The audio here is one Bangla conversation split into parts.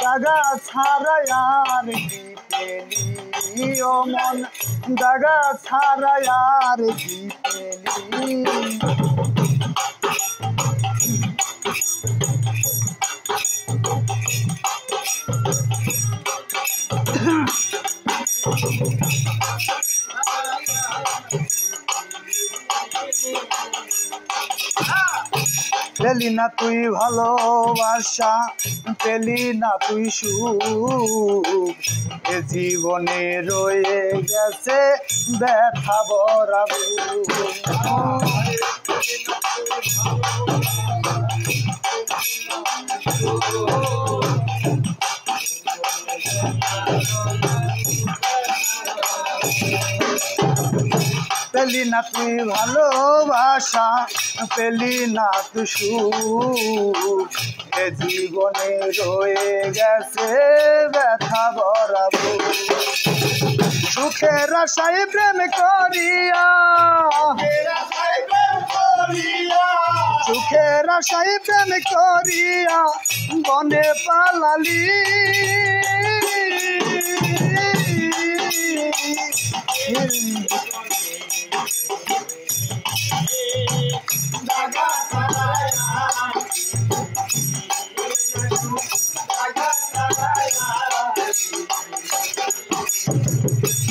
দাগা ছাড়া আর কি পেলি ও মন, দাগা ছাড়া আর কি পেলি। পেলি না তুই ভালোবাসা, পেলি না তুই সুখ, এ জীবনে রয়ে গেছে ব্যথা ভরা বুক। পেলি না তুই ভালোবাসা, পেলি না তুই সুখ, এ জীবনে রয়ে গেছে ব্যথা ভরা বুক। সুখের আশায় প্রেম করিয়া, সুখের আশায় প্রেম করিয়া বনে পালালি।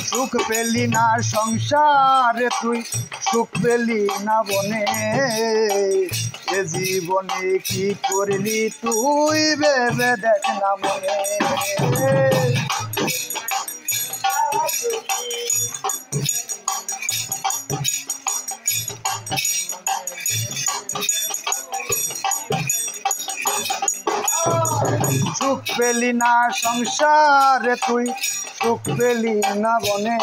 সুখ পেলি না সংসারে তুই, সুখ পেলি না বনে, এ জীবনে কি করলি তুই ভেবে দেখ না মনে। সুখ পেলি না সংসারে তুই, সুখ পেলি না বনে,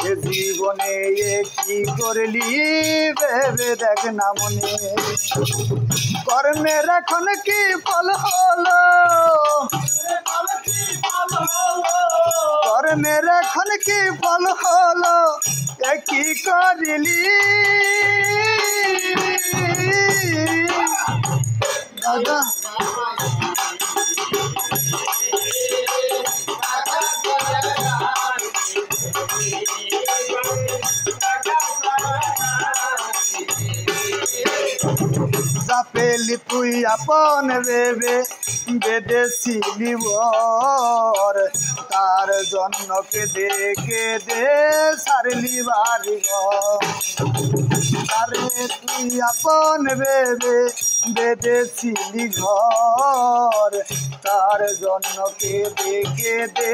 এ জীবনে কি করলি ভেবে দেখ না মনে। কর্মের এখন কি ফল হলো, কর্মের এখন কি ফল হলো, এ কি করলি। দাদা যা পেলি তুই আপন ভেবে বেঁধেছিলি বর, তার জন্য কেঁদে কেঁদে সারলি বাড়ি ঘর। আরে তুই আপন ভেবে বেঁধেছিলি ঘর, তার জন্য কেঁদে কেঁদে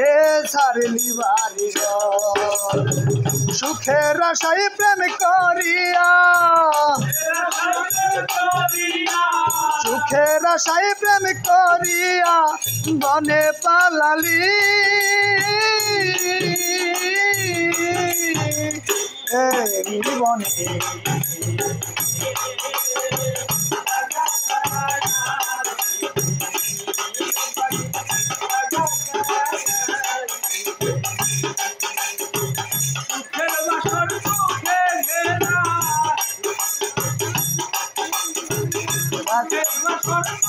সারলি বাড়ি ঘর। সুখের আশায় প্রেম করিয়া, সুখের আশায় প্রেম করিয়া বনে পালালি। এই বনে That's it.